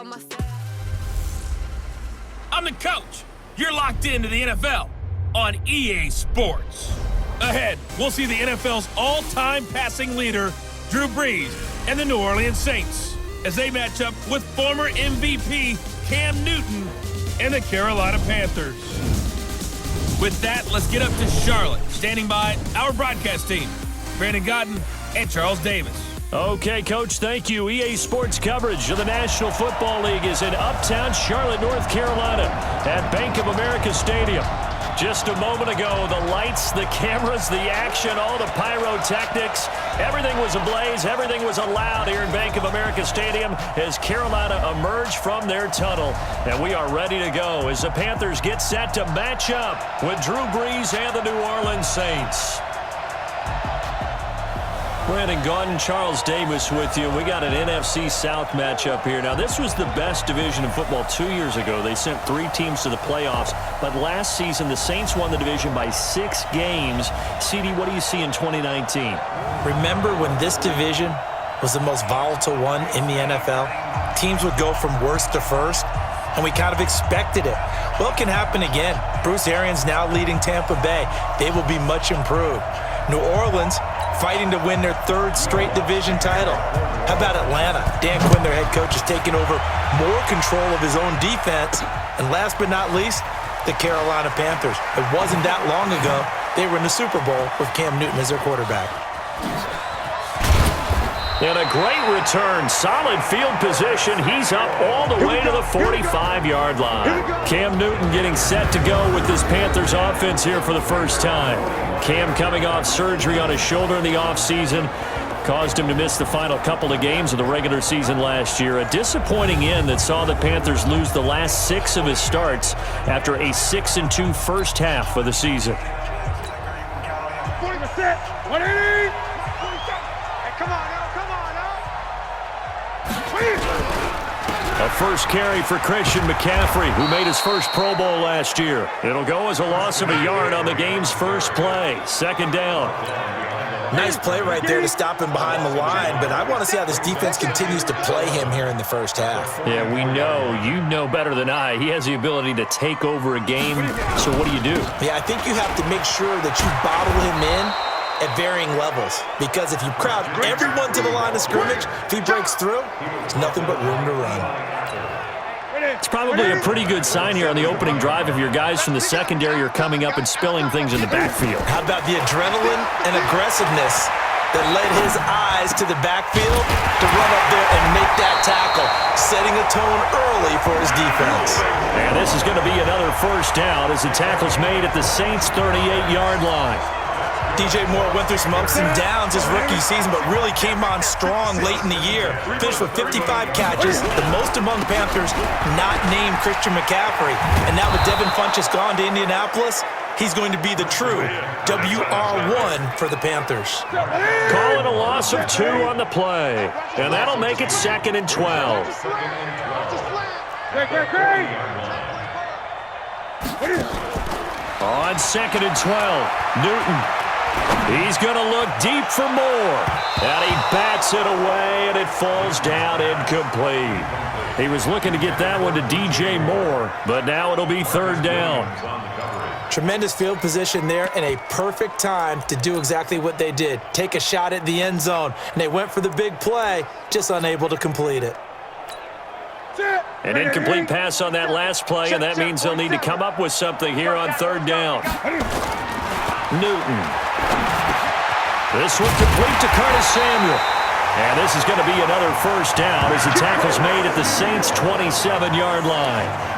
I'm the coach. You're locked into the NFL on EA Sports. Ahead, we'll see the NFL's all-time passing leader, Drew Brees, and the New Orleans Saints as they match up with former MVP Cam Newton and the Carolina Panthers. With that, let's get up to Charlotte. Standing by, our broadcast team, Brandon Godden and Charles Davis. Okay, Coach, thank you. EA Sports coverage of the National Football League is in uptown Charlotte, North Carolina at Bank of America Stadium. Just a moment ago, the lights, the cameras, the action, all the pyrotechnics, everything was ablaze, everything was allowed here in Bank of America Stadium as Carolina emerged from their tunnel. And we are ready to go as the Panthers get set to match up with Drew Brees and the New Orleans Saints. Brandon Gaudin, Charles Davis with you. We got an NFC South matchup here. Now, this was the best division in football 2 years ago. They sent 3 teams to the playoffs. But last season, the Saints won the division by 6 games. CD, what do you see in 2019? Remember when this division was the most volatile one in the NFL? Teams would go from worst to first, and we kind of expected it. Well, it can happen again. Bruce Arians now leading Tampa Bay. They will be much improved. New Orleans fighting to win their 3rd straight division title. How about Atlanta? Dan Quinn, their head coach, is taking over more control of his own defense. And last but not least, the Carolina Panthers. It wasn't that long ago they were in the Super Bowl with Cam Newton as their quarterback. And a great return. Solid field position. He's up all the way to the 45-yard line. Cam Newton getting set to go with this Panthers offense here for the first time. Cam coming off surgery on his shoulder in the offseason. Caused him to miss the final couple of games of the regular season last year. A disappointing end that saw the Panthers lose the last 6 of his starts after a 6-2 first half of the season. 40%, 180. Come on now. A first carry for Christian McCaffrey, who made his first Pro Bowl last year. It'll go as a loss of a yard on the game's first play. 2nd down. Nice play right there to stop him behind the line, but I want to see how this defense continues to play him here in the first half. Yeah, we know. You know better than I. He has the ability to take over a game, so what do? Yeah, I think you have to make sure that you bottle him in at varying levels, because if you crowd everyone to the line of scrimmage, if he breaks through, there's nothing but room to run. It's probably a pretty good sign here on the opening drive if your guys from the secondary are coming up and spilling things in the backfield. How about the adrenaline and aggressiveness that led his eyes to the backfield to run up there and make that tackle, setting a tone early for his defense. And this is going to be another first down as the tackle's made at the Saints' 38-yard line. DJ Moore went through some ups and downs his rookie season, but really came on strong late in the year. Finished with 55 catches, the most among Panthers not named Christian McCaffrey. And now with Devin Funchess gone to Indianapolis, he's going to be the true WR1 for the Panthers. Calling a loss of 2 on the play. And that'll make it 2nd and 12. On 2nd and 12, Newton. He's going to look deep for more. And he bats it away, and it falls down incomplete. He was looking to get that one to DJ Moore, but now it'll be 3rd down. Tremendous field position there and a perfect time to do exactly what they did. Take a shot at the end zone. And they went for the big play, just unable to complete it. An incomplete pass on that last play, and that means they'll need to come up with something here on 3rd down. Newton. This one complete to Curtis Samuel. And this is going to be another first down as the tackle's made at the Saints' 27-yard line.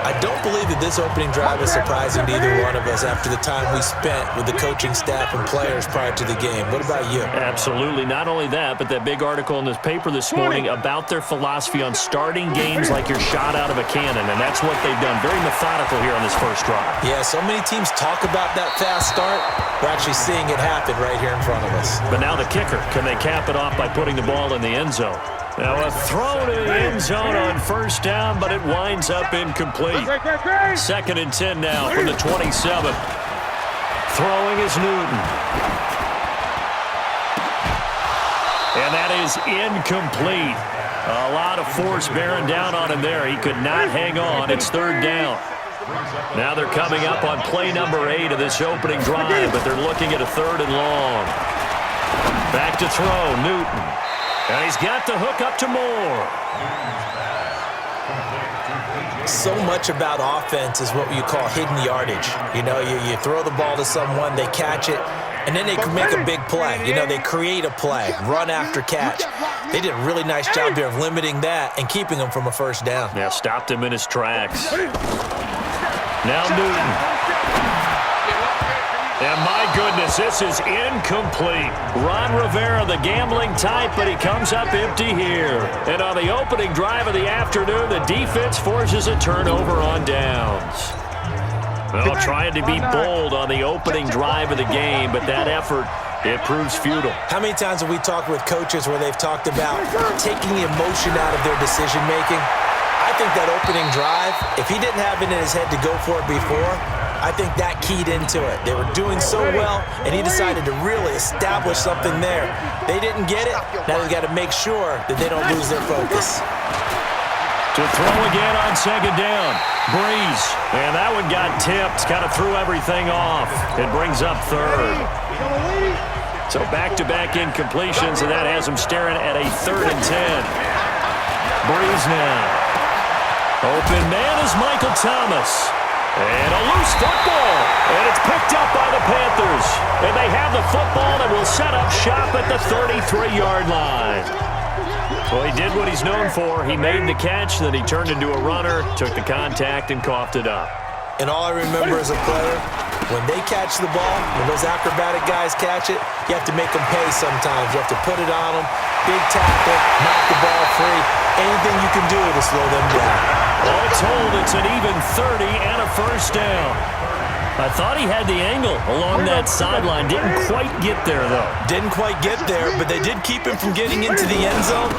I don't believe that this opening drive is surprising to either one of us after the time we spent with the coaching staff and players prior to the game. What about you? Absolutely. Not only that, but that big article in the paper this morning about their philosophy on starting games like you're shot out of a cannon, and that's what they've done. Very methodical here on this first drive. Yeah, so many teams talk about that fast start. We're actually seeing it happen right here in front of us. But now the kicker. Can they cap it off by putting the ball in the end zone? Now a throw to the end zone on first down, but it winds up incomplete. 2nd and 10 now from the 27. Throwing is Newton. And that is incomplete. A lot of of force bearing down on him there. He could not hang on. It's third down. Now they're coming up on play number 8 of this opening drive, but they're looking at a 3rd and long. Back to throw, Newton. And he's got the hook up to Moore. So much about offense is what you call hidden yardage. You know, you throw the ball to someone, they catch it, and then they can make a big play. You know, they create a play, run after catch. They did a really nice job here of limiting that and keeping him from a first down. Yeah, stopped him in his tracks. Now Newton. And my goodness, this is incomplete. Ron Rivera, the gambling type, but he comes up empty here. And on the opening drive of the afternoon, the defense forces a turnover on downs. Well, trying to be bold on the opening drive of the game, but that effort, it proves futile. How many times have we talked with coaches where they've talked about taking the emotion out of their decision-making? I think that opening drive, if he didn't have it in his head to go for it before, I think that keyed into it. They were doing so well, and he decided to really establish something there. They didn't get it. Now they've got to make sure that they don't lose their focus. To throw again on second down. Breeze. And that one got tipped. Kind of threw everything off. It brings up 3rd. So back-to-back incompletions, and that has him staring at a 3rd and 10. Breeze now. Open man is Michael Thomas. And a loose football. And it's picked up by the Panthers. And they have the football and will set up shop at the 33-yard line. Well, he did what he's known for. He made the catch, then he turned into a runner, took the contact, and coughed it up. And all I remember as a player, when they catch the ball, when those acrobatic guys catch it, you have to make them pay sometimes. You have to put it on them, big tackle, knock the ball free. Anything you can do to slow them down. All told, it's an even 30 and a first down. I thought he had the angle along that sideline. Didn't quite get there, though. Didn't quite get there, but they did keep him from getting into the end zone.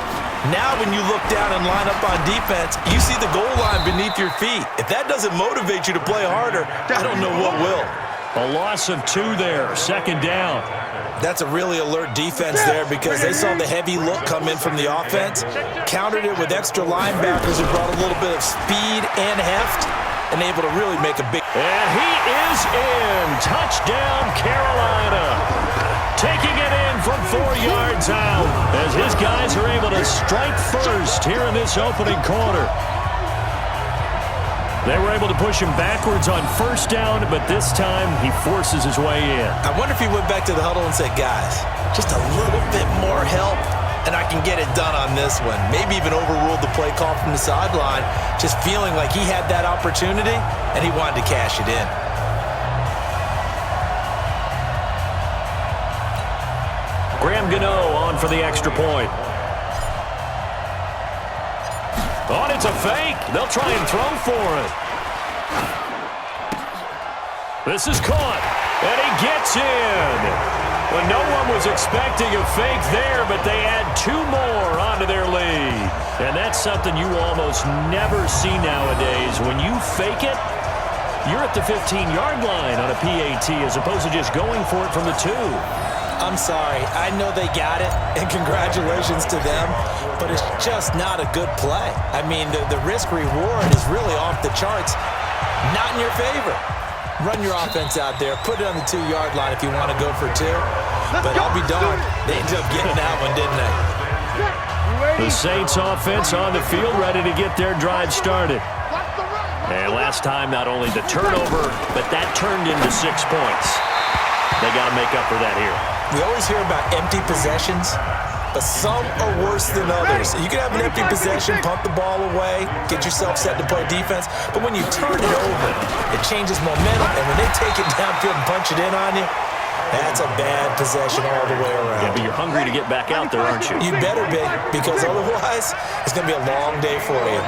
Now when you look down and line up on defense, you see the goal line beneath your feet. If that doesn't motivate you to play harder, I don't know what will. A loss of 2 there, second down. That's a really alert defense there because they saw the heavy look come in from the offense, countered it with extra linebackers who brought a little bit of speed and heft, and able to really make a big... And he is in. Touchdown, Carolina. Taking it in from 4 yards out as his guys are able to strike first here in this opening quarter. They were able to push him backwards on first down, but this time he forces his way in. I wonder if he went back to the huddle and said, guys, just a little bit more help, and I can get it done on this one. Maybe even overruled the play call from the sideline, just feeling like he had that opportunity, and he wanted to cash it in. Graham Gano on for the extra point. Oh, and it's a fake. They'll try and throw for it. This is caught, and he gets in. Well, no one was expecting a fake there, but they add 2 more onto their lead. And that's something you almost never see nowadays. When you fake it, you're at the 15-yard line on a PAT as opposed to just going for it from the 2. I'm sorry. I know they got it, and congratulations to them, but it's just not a good play. I mean, the risk-reward is really off the charts. Not in your favor. Run your offense out there. Put it on the 2-yard line if you want to go for 2. But I'll be darned. They ended up getting that one, didn't they? The Saints offense on the field, ready to get their drive started. And last time, not only the turnover, but that turned into 6 points. They got to make up for that here. We always hear about empty possessions, but some are worse than others. You can have an empty possession, pump the ball away, get yourself set to play defense, but when you turn it over, it changes momentum, and when they take it downfield and punch it in on you, that's a bad possession all the way around. Yeah, but you're hungry to get back out there, aren't you? You better be, because otherwise, it's going to be a long day for you.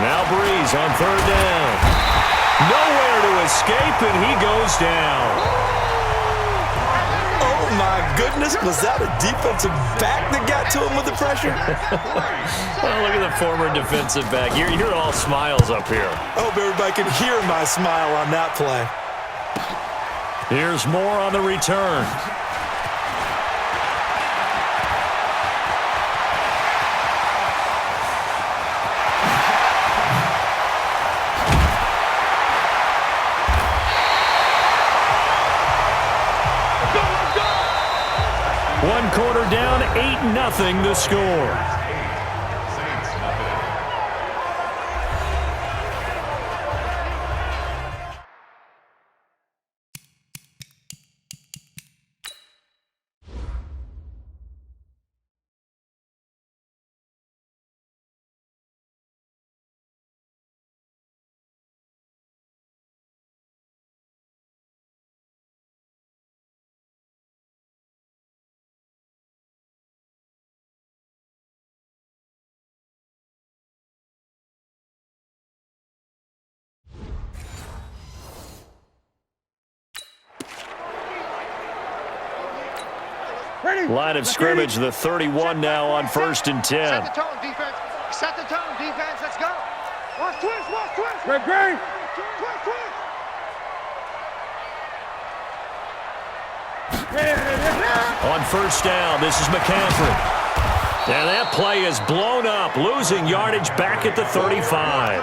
Now Breeze on third down. Nowhere to escape, and he goes down. Oh, my goodness. Was that a defensive back that got to him with the pressure? Well, look at the former defensive back. You're all smiles up here. I hope everybody can hear my smile on that play. Here's Moore on the return. third down, 8-0 the score. Line of scrimmage, the 31 now on 1st and 10. Set the tone, defense. Set the tone, defense. Let's go. Watch twist, watch twist. Great. Twist. On 1st down, this is McCaffrey. And that play is blown up, losing yardage back at the 35.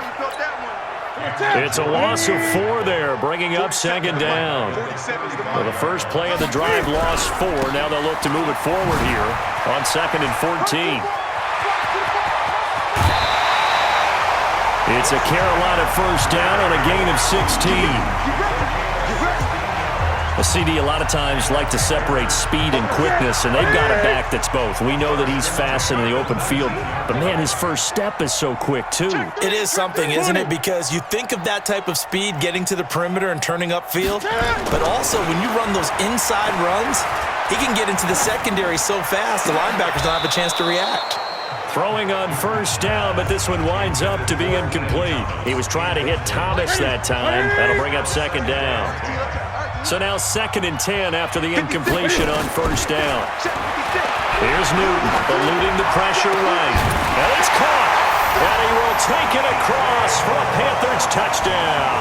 It's a loss of 4 there, bringing up 2nd down. Well, the first play of the drive lost 4. Now they'll look to move it forward here on 2nd and 14. It's a Carolina 1st down on a gain of 16. A CD a lot of times like to separate speed and quickness, and they've got a back that's both. We know that he's fast in the open field, but, man, his first step is so quick, too. It is something, isn't it? Because you think of that type of speed getting to the perimeter and turning upfield, but also when you run those inside runs, he can get into the secondary so fast the linebackers don't have a chance to react. Throwing on 1st down, but this one winds up to be incomplete. He was trying to hit Thomas that time. That'll bring up 2nd down. So now 2nd and 10 after the incompletion on 1st down. Here's Newton, eluding the pressure right. And it's caught. And he will take it across for a Panthers touchdown.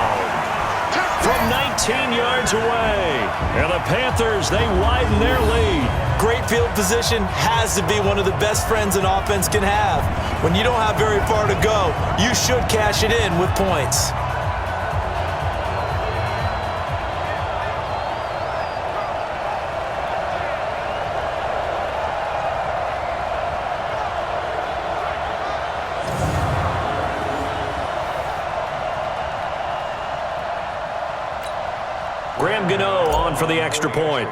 From 19 yards away. And the Panthers, they widen their lead. Great field position has to be one of the best friends an offense can have. When you don't have very far to go, you should cash it in with points. On for the extra point.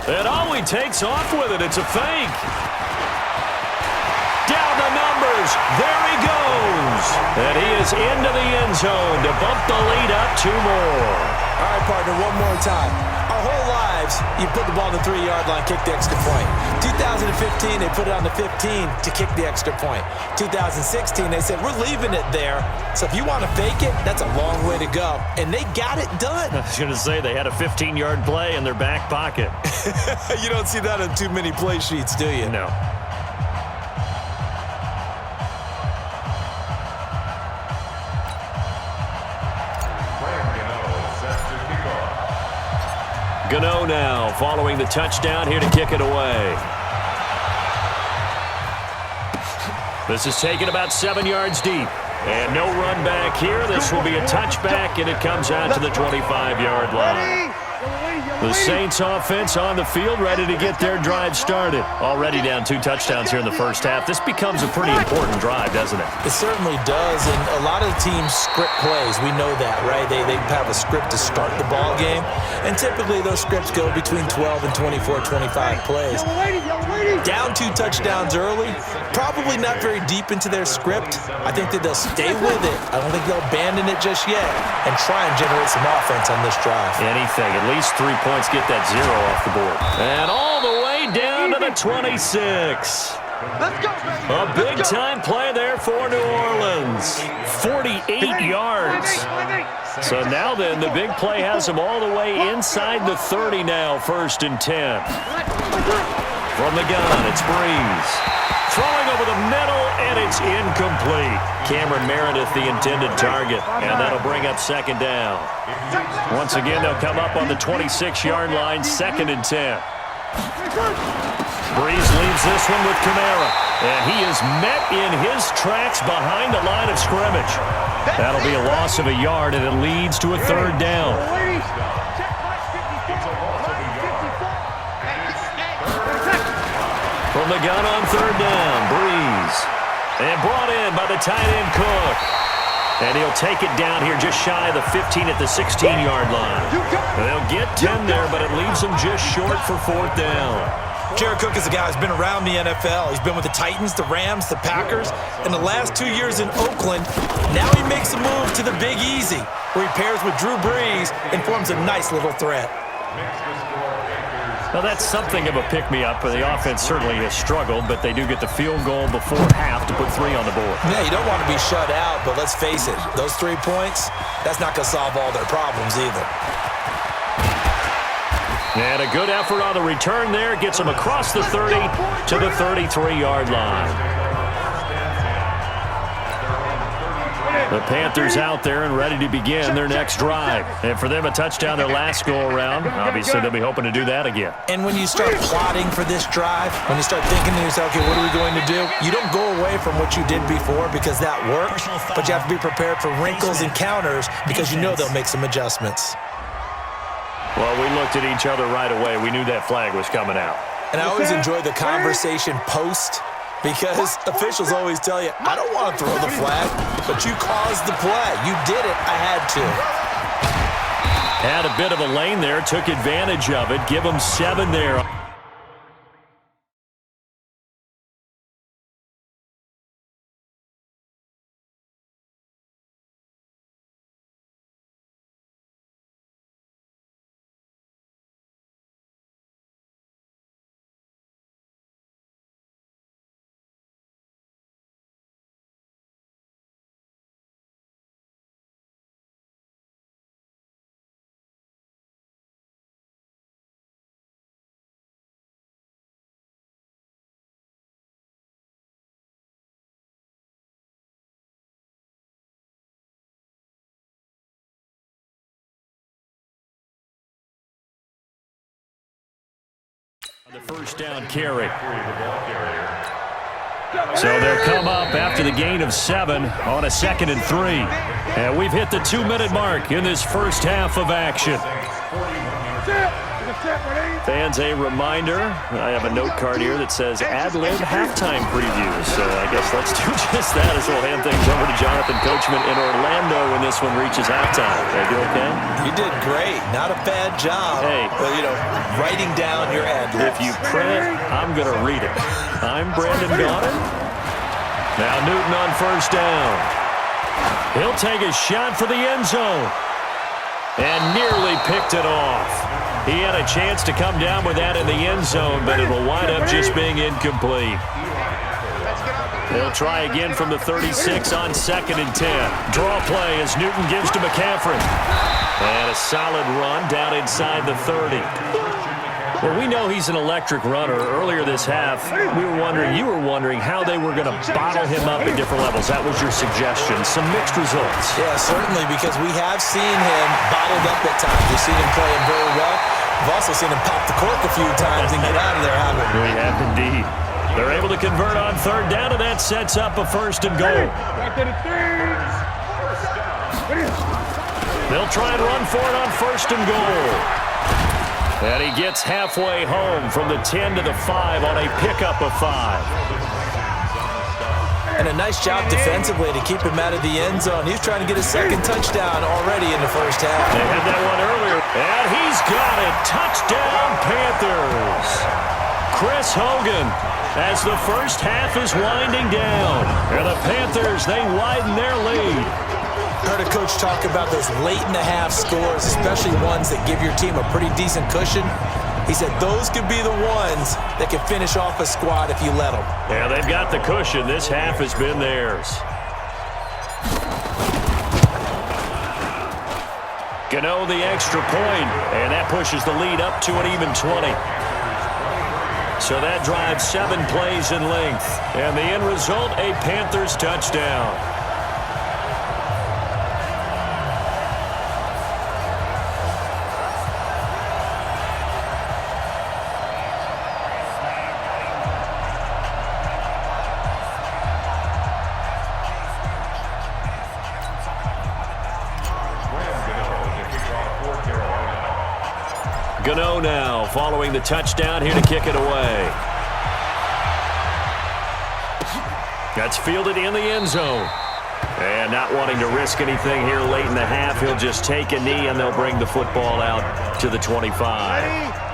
And oh, he takes off with it. It's a fake. Down the numbers. There he goes. And he is into the end zone to bump the lead up 2 more. All right, partner, one more time. Our whole lives, you put the ball on the 3-yard line, kick the extra point. 2015, they put it on the 15 to kick the extra point. 2016, they said, we're leaving it there. So if you want to fake it, that's a long way to go. And they got it done. I was going to say, they had a 15-yard play in their back pocket. You don't see that on too many play sheets, do you? No. Gano now following the touchdown here to kick it away. This is taken about 7 yards deep. And no run back here. This will be a touchback, and it comes out to the 25-yard line. The Saints offense on the field, ready to get their drive started. Already down 2 touchdowns here in the first half. This becomes a pretty important drive, doesn't it? It certainly does, and a lot of the teams script plays. We know that, right? They have a script to start the ball game, and typically those scripts go between 12 and 24, 25 plays. Down 2 touchdowns early, probably not very deep into their script. I think that they'll stay with it. I don't think they'll abandon it just yet and try and generate some offense on this drive. Anything, at least 3 points, get that 0 off the board. And all the way down to the 26. Let's go, baby. A big-time play there for New Orleans. 48 yards. So now then, the big play has them all the way inside the 30 now, 1st and 10. From the gun, it's Breeze. Throwing over the middle, and it's incomplete. Cameron Meredith, the intended target, and that'll bring up 2nd down. Once again, they'll come up on the 26-yard line, 2nd and 10. Breeze leaves this one with Kamara, and he is met in his tracks behind the line of scrimmage. That'll be a loss of a yard, and it leads to a 3rd down. From the gun on third down, Breeze. And brought in by the tight end Cook. And he'll take it down here just shy of the 15 at the 16-yard line. They'll get 10 there, but it leaves them just short for fourth down. Jared Cook is a guy who's been around the NFL. He's been with the Titans, the Rams, the Packers. In the last 2 years in Oakland, now he makes a move to the Big Easy, where he pairs with Drew Brees and forms a nice little threat. Well, that's something of a pick-me-up. The offense certainly has struggled, but they do get the field goal before half to put 3 on the board. Yeah, you don't want to be shut out, but let's face it, those 3 points, that's not going to solve all their problems either. And a good effort on the return there. Gets them across the 30 to the 33-yard line. The Panthers out there and ready to begin their next drive. And for them, a touchdown their last go-around. Obviously, they'll be hoping to do that again. And when you start plotting for this drive, when you start thinking to yourself, okay, what are we going to do? You don't go away from what you did before because that worked, but you have to be prepared for wrinkles and counters because you know they'll make some adjustments. Well, we looked at each other right away. We knew that flag was coming out. And I always enjoy the conversation post because officials always tell you, I don't want to throw the flag, but you caused the play. You did it. I had to. Had a bit of a lane there, took advantage of it. Give them 7 there. The first down carry. So they'll come up after the gain of 7 on a 2nd and 3. And we've hit the 2-minute mark in this first half of action. Fans, a reminder, I have a note card here that says ad-lib halftime previews. So I guess let's do just that as we'll hand things over to Jonathan Coachman in Orlando when this one reaches halftime. Did I do okay? You did great. Not a bad job. Hey. But, writing down your ad-libs. If you print it, I'm going to read it. I'm Brandon Gaudin. Now Newton on first down. He'll take a shot for the end zone. And nearly picked it off. He had a chance to come down with that in the end zone, but it will wind up just being incomplete. They'll try again from the 36 on 2nd and 10. Draw play as Newton gives to McCaffrey. And a solid run down inside the 30. Well, we know he's an electric runner. Earlier this half, you were wondering how they were going to bottle him up at different levels. That was your suggestion. Some mixed results. Yeah, certainly, because we have seen him bottled up at times. We've seen him playing very well. We've also seen him pop the cork a few times and get out of there, haven't we? We have indeed. They're able to convert on third down, and that sets up a 1st and goal. They'll try and run for it on 1st and goal. And he gets halfway home from the 10 to the 5 on a pickup of 5. And a nice job defensively to keep him out of the end zone. He's trying to get a 2nd touchdown already in the first half. They had that one earlier. And he's got it. Touchdown, Panthers. Chris Hogan, as the first half is winding down. And the Panthers, they widen their lead. Heard a coach talk about those late-in-the-half scores, especially ones that give your team a pretty decent cushion. He said those could be the ones that can finish off a squad if you let them. Yeah, they've got the cushion. This half has been theirs. Gano the extra point, and that pushes the lead up to an even 20. So that drives 7 plays in length. And the end result, a Panthers touchdown. Gano now following the touchdown here to kick it away. That's fielded in the end zone. And not wanting to risk anything here late in the half, he'll just take a knee and they'll bring the football out to the 25.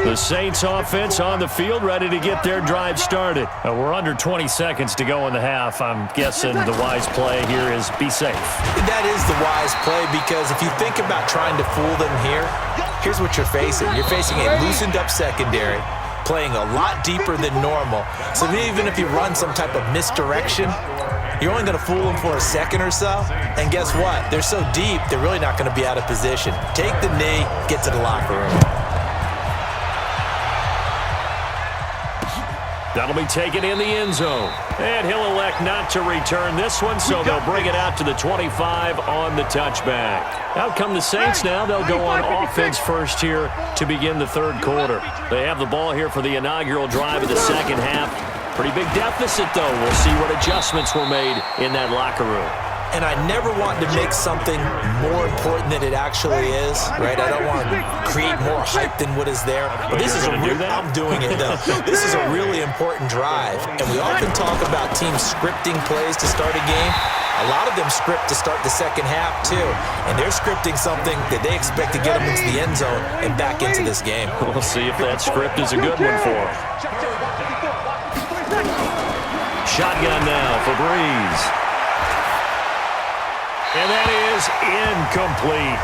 The Saints offense on the field, ready to get their drive started. We're under 20 seconds to go in the half. I'm guessing the wise play here is be safe. That is the wise play, because if you think about trying to fool them here, here's what you're facing. You're facing a loosened up secondary, playing a lot deeper than normal. So even if you run some type of misdirection, you're only going to fool them for a second or so. And guess what? They're so deep, they're really not going to be out of position. Take the knee, get to the locker room. That'll be taken in the end zone. And he'll elect not to return this one, so they'll bring it out to the 25 on the touchback. Out come the Saints now. They'll go on offense first here to begin the third quarter. They have the ball here for the inaugural drive of the second half. Pretty big deficit, though. We'll see what adjustments were made in that locker room. And I never want to make something more important than it actually is, right? I don't want to create more hype than what is there. But this is I'm doing it, though. This is a really important drive. And we often talk about teams scripting plays to start a game. A lot of them script to start the second half, too. And they're scripting something that they expect to get them into the end zone and back into this game. We'll see if that script is a good one for them. Shotgun now for Breeze. And that is incomplete.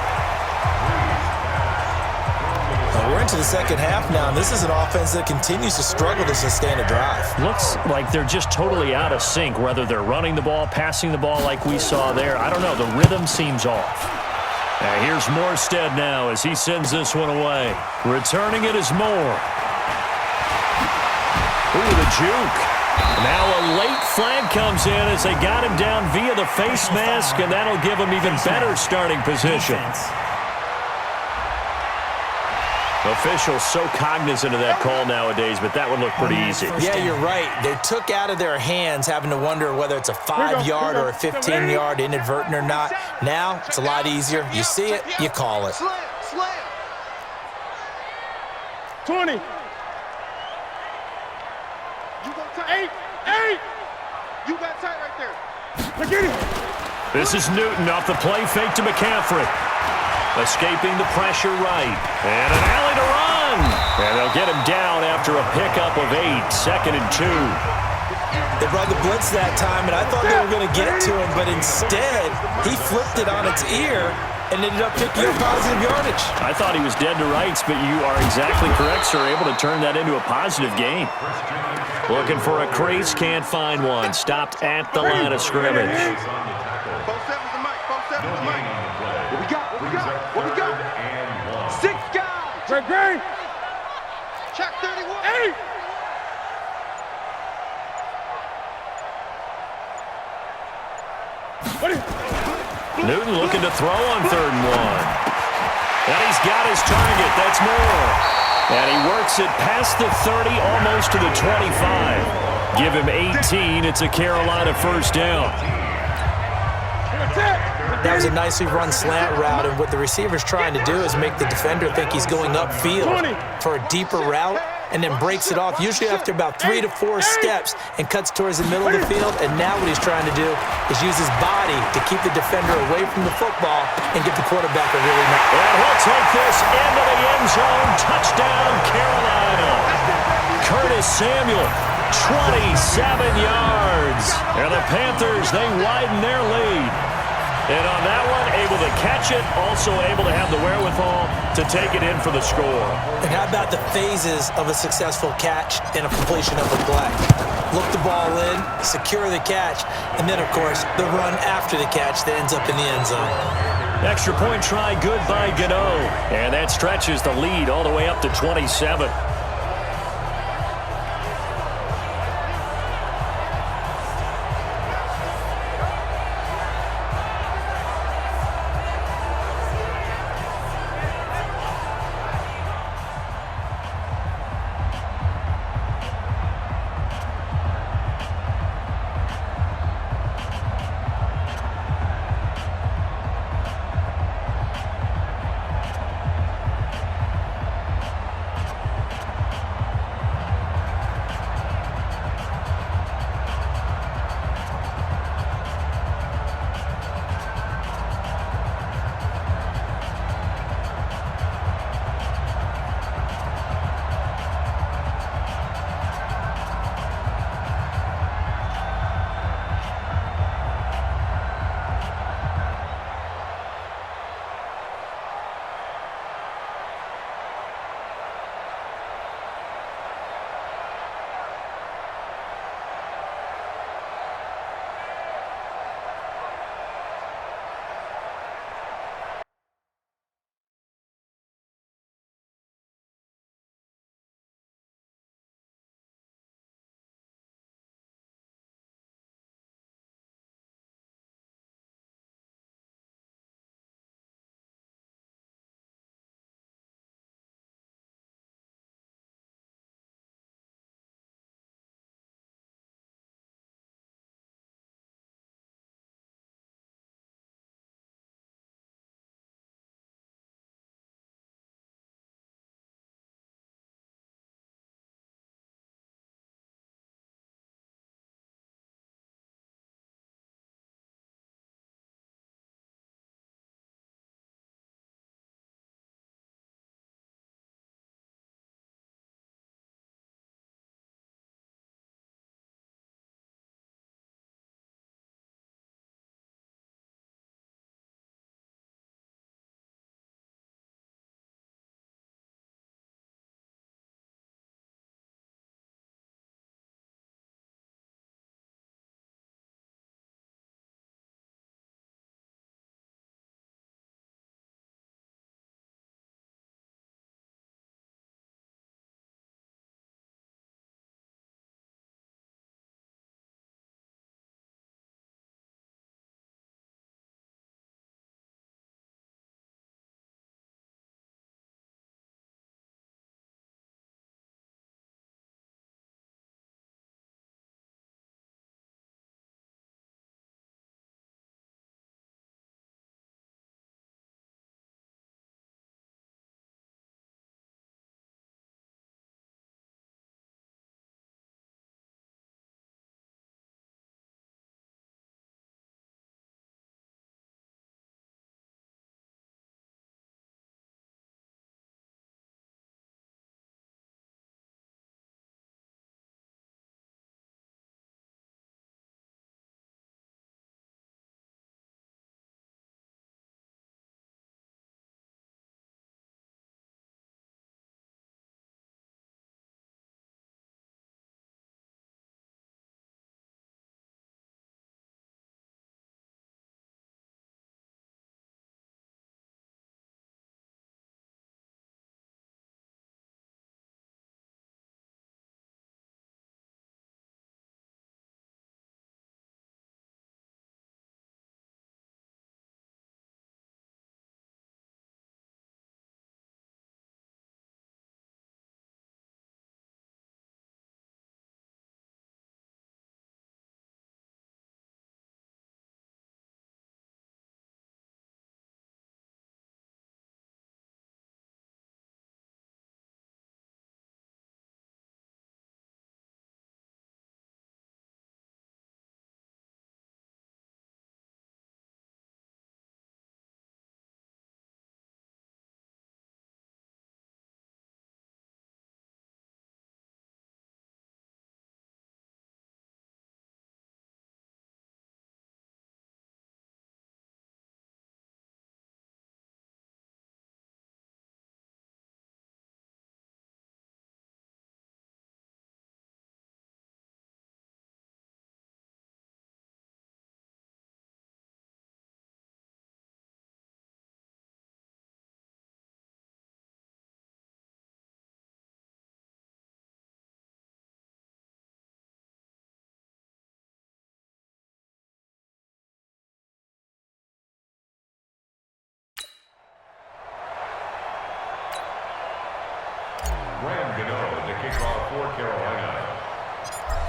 We're into the second half now, and this is an offense that continues to struggle to sustain a drive. Looks like they're just totally out of sync, whether they're running the ball, passing the ball like we saw there. I don't know. The rhythm seems off. Here's Morstead now as he sends this one away. Returning it is Moore. Ooh, the juke. Now a late flag comes in as they got him down via the face mask, and that'll give him even better starting position. Officials so cognizant of that call nowadays, but that would look pretty easy. Yeah, you're right. They took out of their hands having to wonder whether it's a 5-yard or a 15-yard inadvertent or not. Now it's a lot easier. You see it, you call it. 20. 8. You got tight right there. Look at him. This is Newton off the play fake to McCaffrey. Escaping the pressure right. And an alley to run. And they'll get him down after a pickup of 8, 2nd and 2. They brought the blitz that time, and I thought they were going to get to him, but instead he flipped it on its ear and ended up picking up positive yardage. I thought he was dead to rights, but you are exactly correct, sir. Able to turn that into a positive gain. Looking for a crease, can't find one. Stopped at the line of scrimmage. 4-7's the mic. 4-7's the mic. What we got? What we got? 6 guys. Great. Check 31. 8. Newton looking to throw on 3rd and 1. And he's got his target. That's Moore. And he works it past the 30, almost to the 25. Give him 18. It's a Carolina first down. That was a nicely run slant route, and what the receiver's trying to do is make the defender think he's going upfield for a deeper route, and then breaks it off, usually after about 3 to 4 steps, and cuts towards the middle of the field. And now what he's trying to do is use his body to keep the defender away from the football and get the quarterback a really nice. And he'll take this into the end zone. Touchdown, Carolina. Curtis Samuel, 27 yards. And the Panthers, they widen their lead. And on that one, able to catch it, also able to have the wherewithal to take it in for the score. And how about the phases of a successful catch and a completion of a play? Look the ball in, secure the catch, and then, of course, the run after the catch that ends up in the end zone. Extra point try, good by Gano. And that stretches the lead all the way up to 27.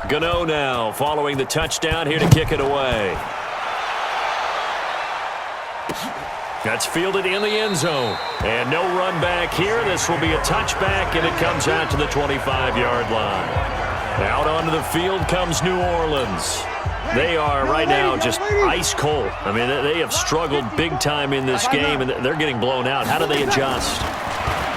Gano now following the touchdown here to kick it away. That's fielded in the end zone. And no run back here. This will be a touchback, and it comes out to the 25-yard line. Out onto the field comes New Orleans. They are right now just ice cold. I mean, they have struggled big time in this game, and they're getting blown out. How do they adjust?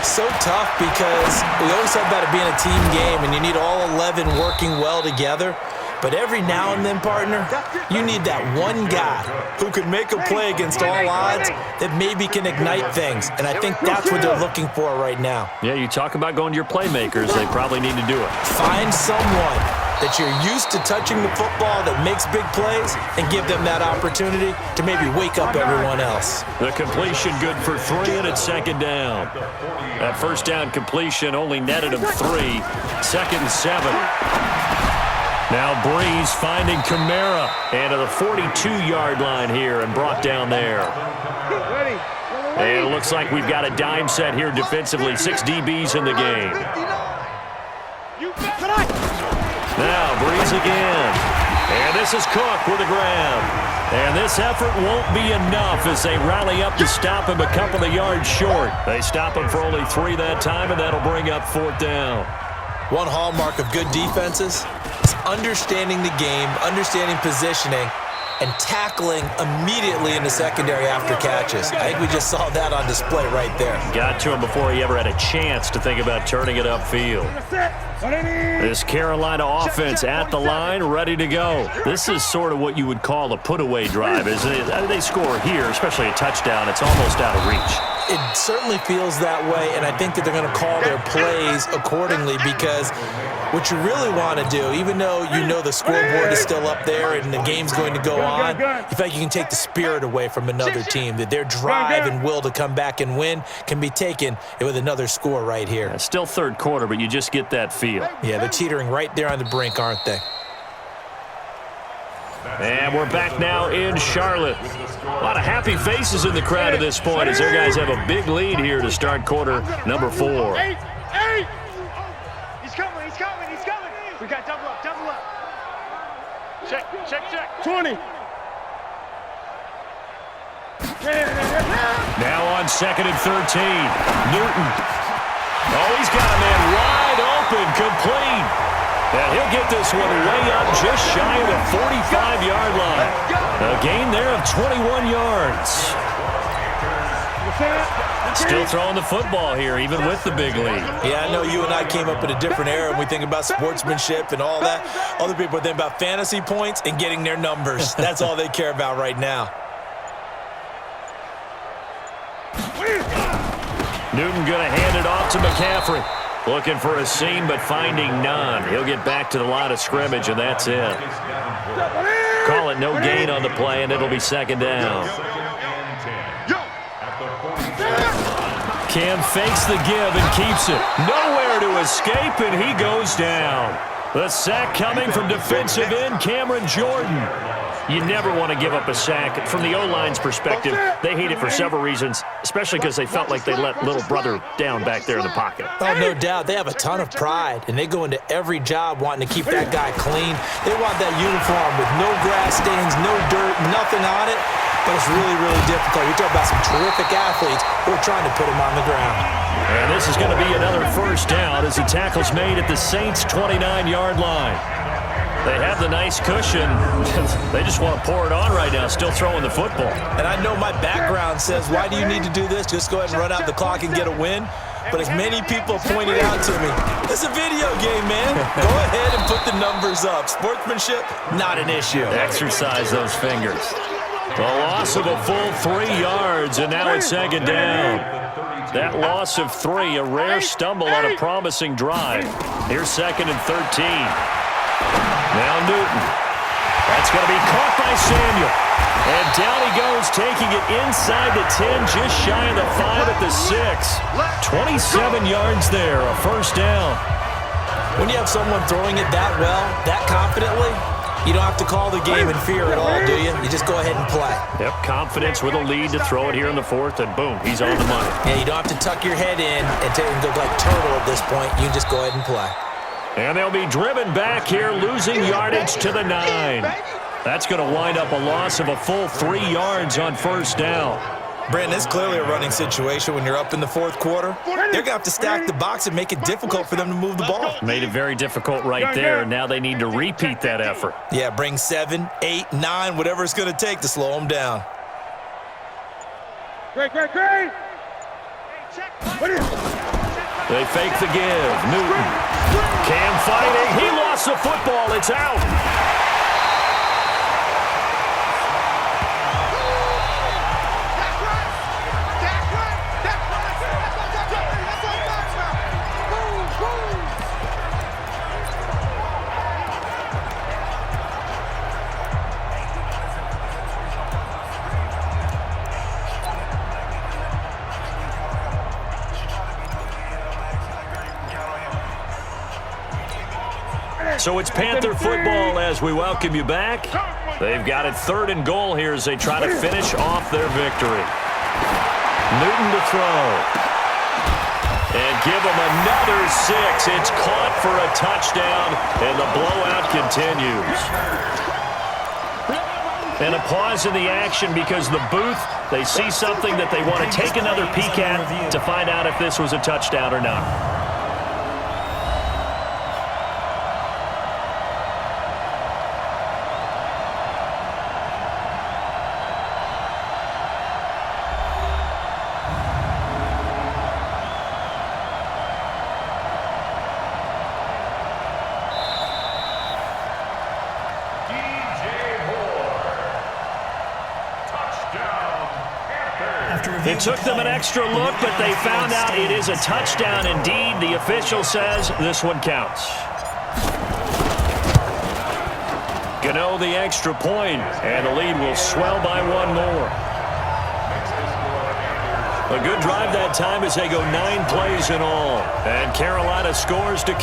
So tough because we always talk about it being a team game, and you need all 11 working well together. But every now and then, partner, you need that one guy who can make a play against all odds that maybe can ignite things. And I think that's what they're looking for right now. Yeah, you talk about going to your playmakers. They probably need to do it. Find someone that you're used to touching the football that makes big plays and give them that opportunity to maybe wake up everyone else. The completion good for 3, and it's second down. That first down completion only netted him 3. Second and 7. Now Breeze finding Kamara and to the 42-yard line here and brought down there. And it looks like we've got a dime set here defensively. 6 DBs in the game. Now Breeze again. And this is Cook with a grab. And this effort won't be enough as they rally up to stop him a couple of yards short. They stop him for only 3 that time, and that'll bring up 4th down. One hallmark of good defenses is understanding the game, understanding positioning, and tackling immediately in the secondary after catches. I think we just saw that on display right there. Got to him before he ever had a chance to think about turning it upfield. This Carolina offense at the line, ready to go. This is sort of what you would call a put-away drive, isn't it? They score here, especially a touchdown. It's almost out of reach. It certainly feels that way, and I think that they're going to call their plays accordingly because what you really want to do, even though you know the scoreboard is still up there and the game's going to go on, you feel like you can take the spirit away from another team, that their drive and will to come back and win can be taken with another score right here. Yeah, still third quarter, but you just get that feel. Yeah, they're teetering right there on the brink, aren't they? And we're back now in Charlotte. A lot of happy faces in the crowd at this point as their guys have a big lead here to start quarter number 4. He's coming, he's coming, he's coming. We got double up, double up. Check, check, check. 20. Now on 2nd and 13. Newton. Oh, he's got a man wide open, complete. And he'll get this one way up just shy of the 45-yard line. A gain there of 21 yards. Still throwing the football here, even with the big lead. Yeah, I know you and I came up in a different era, and we think about sportsmanship and all that. Other people think about fantasy points and getting their numbers. That's all they care about right now. Newton going to hand it off to McCaffrey. Looking for a seam, but finding none. He'll get back to the line of scrimmage, and that's it. Call it no gain on the play, and it'll be second down. Cam fakes the give and keeps it. Nowhere to escape, and he goes down. The sack coming from defensive end Cameron Jordan. You never want to give up a sack. From the O-line's perspective, they hate it for several reasons, especially because they felt like they let little brother down back there in the pocket. Oh, no doubt. They have a ton of pride, and they go into every job wanting to keep that guy clean. They want that uniform with no grass stains, no dirt, nothing on it, but it's really, really difficult. We talk about some terrific athletes who are trying to put him on the ground. And this is going to be another first down as the tackle's made at the Saints' 29-yard line. They have the nice cushion. They just want to pour it on right now, still throwing the football. And I know my background says, why do you need to do this? Just go ahead and run out the clock and get a win. But as many people pointed out to me, it's a video game, man. Go ahead and put the numbers up. Sportsmanship, not an issue. Exercise those fingers. The loss of a full 3 yards, and now it's second down. That loss of 3, a rare stumble on a promising drive. Here's 2nd and 13. Now Newton. That's going to be caught by Samuel. And down he goes, taking it inside the 10, just shy of the 5 at the 6. 27 yards there, a first down. When you have someone throwing it that well, that confidently, You don't have to call the game in fear at all, do you? You just go ahead and play. Yep, confidence with a lead to throw it here in the fourth, and boom, he's on the money. Yeah, you don't have to tuck your head in and go like turtle at this point. You can just go ahead and play. And they'll be driven back here, losing yardage to the 9. That's going to wind up a loss of a full 3 yards on first down. Brandon, it's clearly a running situation when you're up in the fourth quarter. They're going to have to stack the box and make it difficult for them to move the ball. Made it very difficult right there. Now they need to repeat that effort. Yeah, bring 7, 8, 9, whatever it's going to take to slow them down. Great. They fake the give. Newton. Cam fighting. He lost the football. It's out. So it's Panther football as we welcome you back. They've got it 3rd and goal here as they try to finish off their victory. Newton to throw. And give them another 6. It's caught for a touchdown, and the blowout continues. And a pause in the action because the booth, they see something that they want to take another peek at to find out if this was a touchdown or not. It took them an extra look, but they found out it is a touchdown indeed. The official says this one counts. Gano the extra point, and the lead will swell by 1 more. A good drive that time as they go 9 plays in all. And Carolina scores to...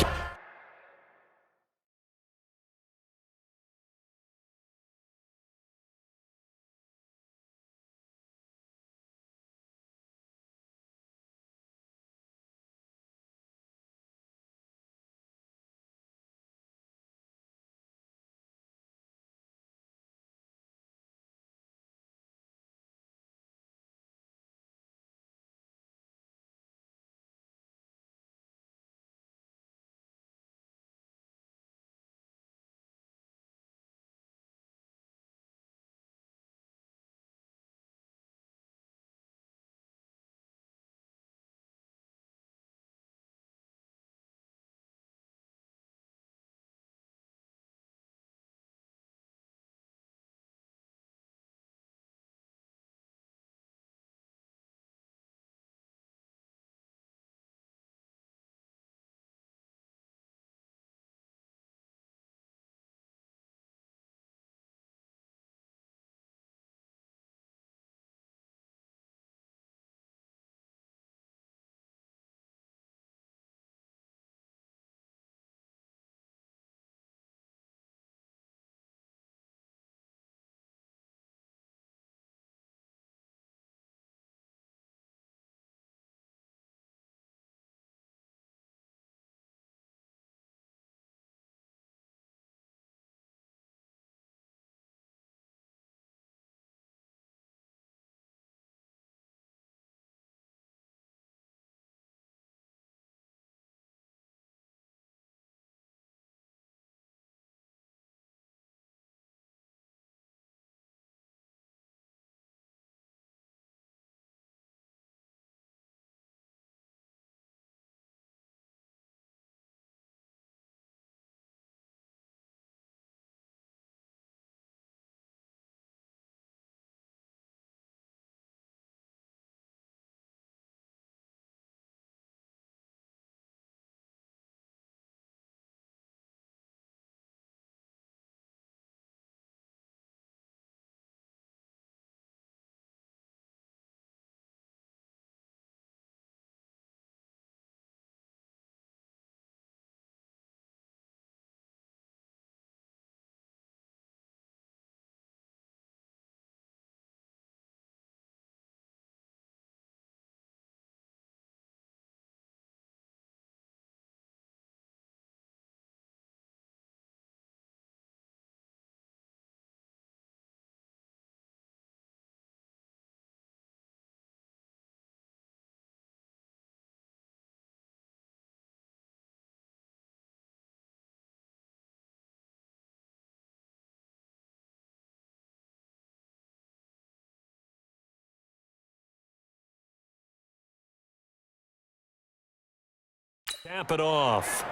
Tap it off.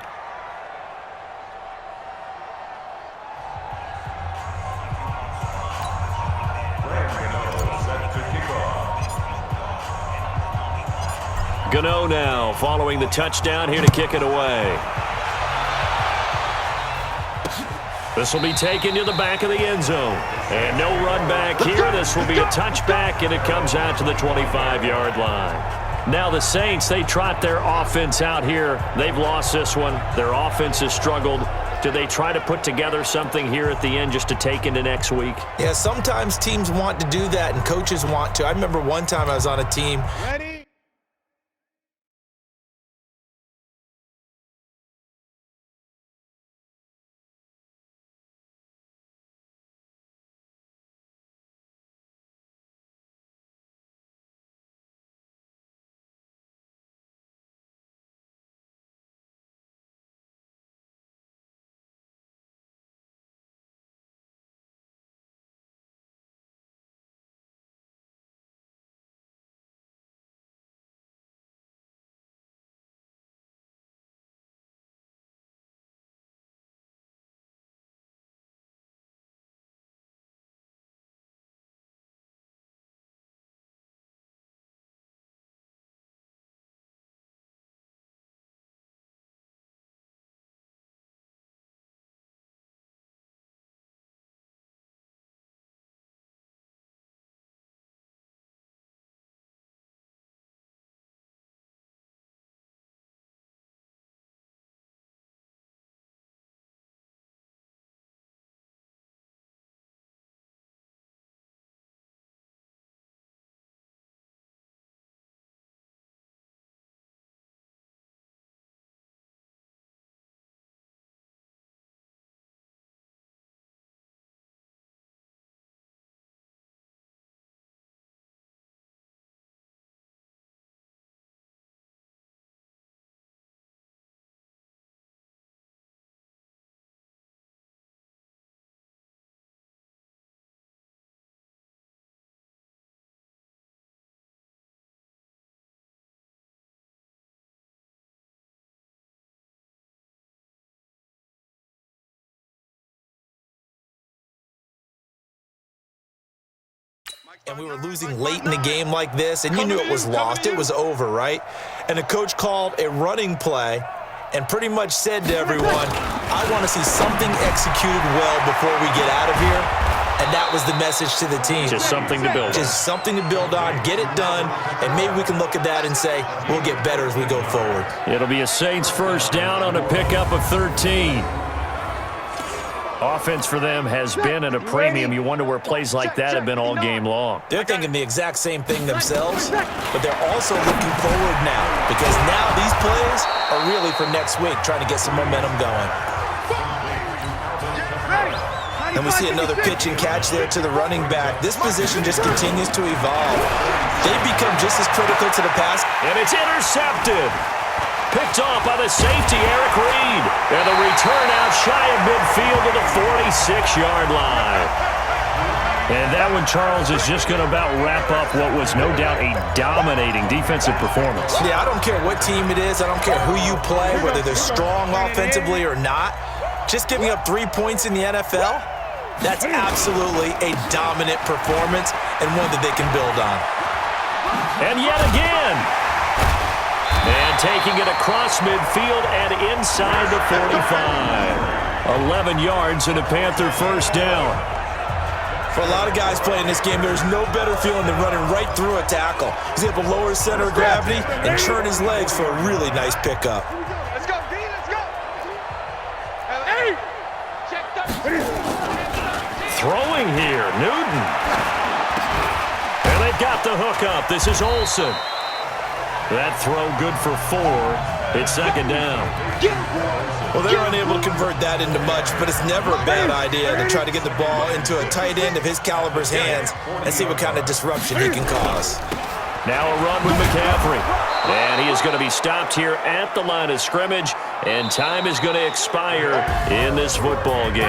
Gano now following the touchdown here to kick it away. This will be taken to the back of the end zone. And no run back here. This will be a touchback, and it comes out to the 25-yard line. Now the Saints, they trot their offense out here. They've lost this one. Their offense has struggled. Do they try to put together something here at the end just to take into next week? Yeah, sometimes teams want to do that, and coaches want to. I remember one time I was on a team. Ready? And we were losing late in the game like this, and you knew it was lost. It was over, right? And the coach called a running play and pretty much said to everyone, I want to see something executed well before we get out of here. And that was the message to the team. Just something to build on. Just something to build on, get it done, and maybe we can look at that and say, we'll get better as we go forward. It'll be a Saints first down on a pickup of 13. Offense for them has been at a premium. You wonder where plays like that have been all game long. They're thinking the exact same thing themselves, but they're also looking forward now because now these plays are really for next week, trying to get some momentum going. And we see another pitch and catch there to the running back. This position just continues to evolve. They've become just as critical to the pass. And it's intercepted. Picked off by the safety, Eric Reed. And the return out shy of midfield to the 46-yard line. And that one, Charles, is just going to about wrap up what was no doubt a dominating defensive performance. Yeah, I don't care what team it is. I don't care who you play, whether they're strong offensively or not. Just giving up 3 points in the NFL, that's absolutely a dominant performance and one that they can build on. And yet again. And taking it across midfield and inside the 45. 11 yards and a Panther first down. For a lot of guys playing this game, there's no better feeling than running right through a tackle. He's able to lower his center of gravity and turn his legs for a really nice pickup. Let's go, D, let's go. Hey! Check that. Throwing here, Newton. And they've got the hook up. This is Olsen. That throw good for 4. It's second down. Well, they're unable to convert that into much, but it's never a bad idea to try to get the ball into a tight end of his caliber's hands and see what kind of disruption he can cause. Now a run with McCaffrey. And he is going to be stopped here at the line of scrimmage, and time is going to expire in this football game.